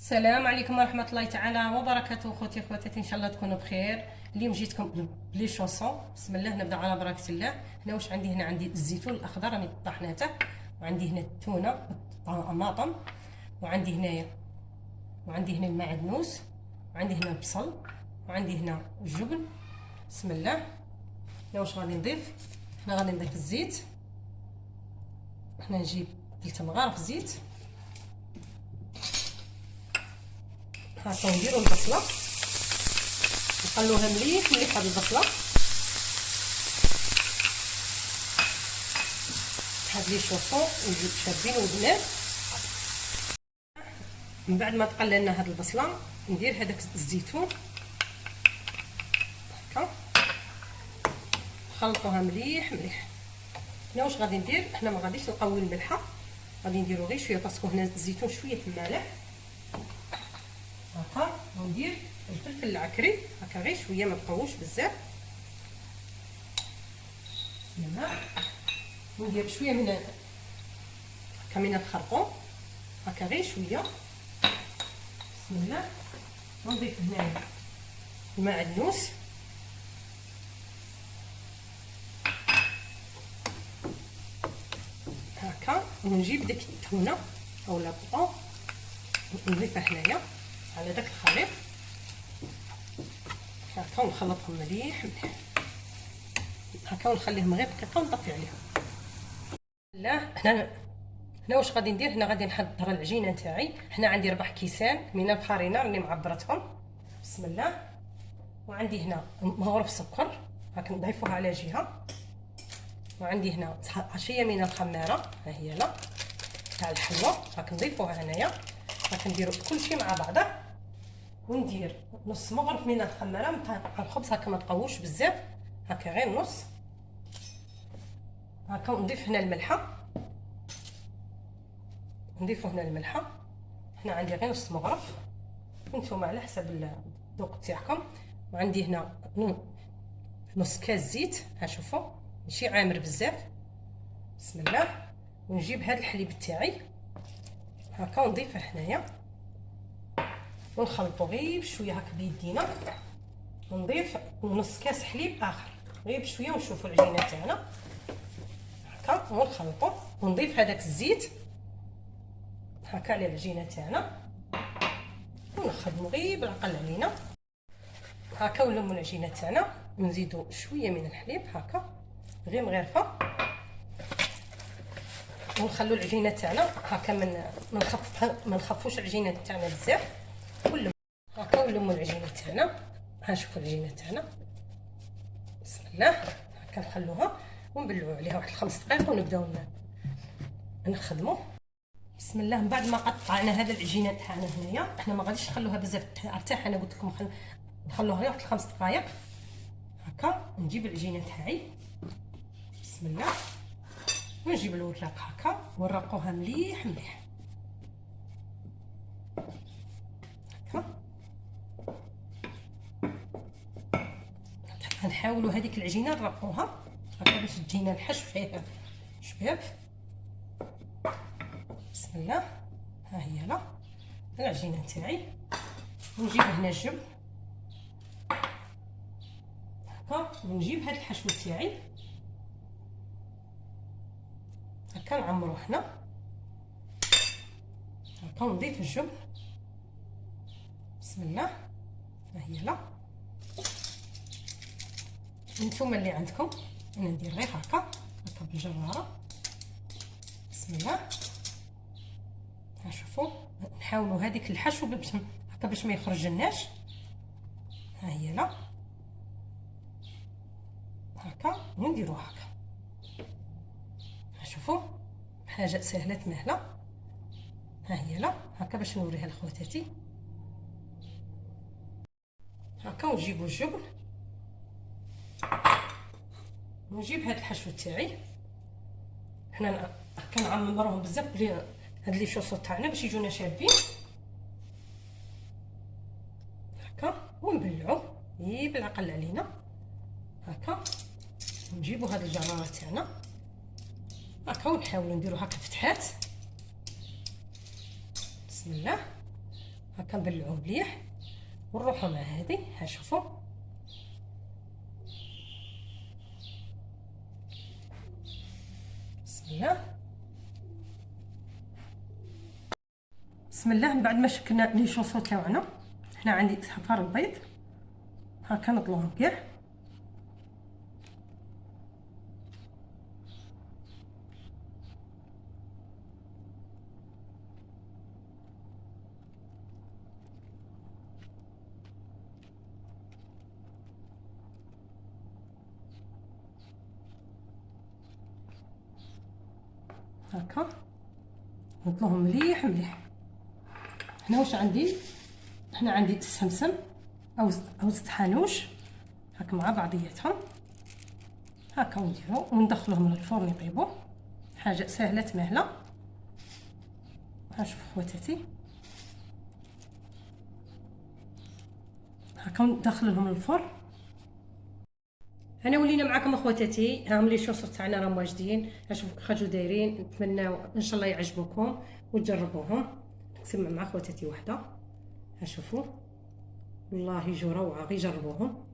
السلام عليكم ورحمة الله تعالى وبركاته. خوتي خواتاتي، ان شاء الله تكونوا بخير. اليوم جيتكم بلي شونسون. بسم الله، نبدا على بركة الله. هنا واش عندي؟ هنا عندي الزيتون الاخضر راني طحناته، وعندي هنا التونه والطماطم، وعندي هنا المعدنوس، وعندي هنا البصل، وعندي هنا الجبن. بسم الله. هنا واش غادي نضيف؟ هنا غادي نضيف الزيت. هنا نجيب 3 مغارف زيت. هاكا نديرو البصله، نخلوها مليح هاد البصله هاد لي شوفون ويجيو شابين وبنات. من بعد ما تقلى لنا هاد البصله ندير هذاك الزيتون هكا، نخلطوها مليح. هنا واش غادي ندير؟ هنا ما غاديش نقوي الملحه، غادي نديرو غير شويه باسكو هنا الزيتون شويه المالح هكا، وندير الفلفل العكري هكا غير شويه، ما تقوش بزاف. بسم الله. وندير شويه من الخرقوم هكا غير شويه. بسم الله. ونضيف هنايا المعدنوس هكا، ونجيب ديك التونه او لا نضيفها هنايا على داك الخليط هكا، ونخلطهم مليح هكا، ونخليهم غير دقيقه ونطفي عليهم. لا هنا واش غادي ندير؟ هنا غادي نحضر العجينه تاعي. هنا عندي 4 كيسان من الفارينه اللي معبرتهم. بسم الله. وعندي هنا مغرف سكر هاك نضيفوها على جهه، وعندي هنا عشيه من الخماره، ها هي لا تاع الحلوى هاك نضيفوها هنايا. هاك نديرو كلشي مع بعضه، وندير نص مغرف من الخماره نتاع الخبز هكا ما تقوش بزاف هكا غير نص هكا. ونضيف هنا الملحه، نضيفو هنا الملحه. هنا عندي غير نص مغرف، وانتم على حسب الذوق تاعكم. وعندي هنا نص كاس زيت، ها شوفوا ماشي عامر بزاف. بسم الله. ونجيب هذا الحليب تاعي هكا ونضيفه هنايا، ونخلطو غير بشويه هكا بيدينا. ونضيف نص كاس حليب اخر غير بشويه، ونشوفوا العجينه تاعنا هكا، ونخلطو. ونضيف هذاك الزيت هكا على العجينه تاعنا، ونخدمو غير بالعقل علينا هكا. ونلمو العجينه تاعنا، ونزيدو شويه من الحليب هكا غير مغرفه، ونخلو العجينه تاعنا هكا ما نخفوش العجينه تاعنا بزاف. هكا ونلمو العجينه تاعنا. ها شوفوا العجينه تاعنا. بسم الله. هكا نخلوها ونبلعو عليها واحد 5 دقائق ونبداو نخدمو. بسم الله. من بعد ما قطعنا هذا العجينه تاعنا هنايا، حنا ما غاديش نخلوها بزاف ترتاح، انا قلت لكم نخلوها غير واحد 5 دقائق هكا. نجيب العجينه تاعي بسم الله، ونجيب الوراق هكا ونرقوها مليح هكا. غنحاولوا هذيك العجينه نرقوها هكا باش تجينا الحشو فيها شباب. بسم الله. ها هي لا العجينه تاعي. ونجيب هنا الجبن هكا، ونجيب هذا الحشو تاعي هكا نعمرو هنا هكا، ونضيف الجبن. بسم الله. ها هي لا نتوما اللي عندكم، انا ندير غير هكا بالجراره. بسم الله. ها شوفوا نحاولوا هذيك الحشو هكا باش ما يخرجلناش. ها هي لا هكا، ونديرو هكا. ها شوفوا حاجه سهله مهله. ها هي لا هكا باش نوريها لخواتاتي هكا. ونجيبو الجبن، ونجيب هذا الحشو تاعي. حنا كنعمروهم بزاف هاد لي شوصو تاعنا باش يجونا شابين هكا، ونبلعو غير بالعقل علينا هكا. نجيبو هاد الجراره تاعنا هكا، ونحاولوا نديرو هكا فتحات. بسم الله. هكا نبلعوه مليح ونروحو مع هذه. ها شوفوا بسم الله بسم الله. من بعد ما شكلنا لي شوصو تاعنا، هنا عندي صفار البيض هكا نطلوهم كاع. هكا نطلوهم مليح مليح. هنا واش عندي؟ هنا عندي السمسم او حانوش هكا مع بعضياتهم هكا، ونديرو وندخلوهم للفرن يطيبوا. حاجه سهله مهله. ها شوف خواتاتي هكا ندخلهم للفرن. انا ولينا معكم اخواتاتي، هاهم لي شوصر تاعنا راهم واجدين. شوفوا خرجوا دايرين. نتمنى ان شاء الله يعجبوكم وتجربوهم. نقسم مع خواتاتي وحده. ها شوفوا والله يجوا روعه، غير جربوهم.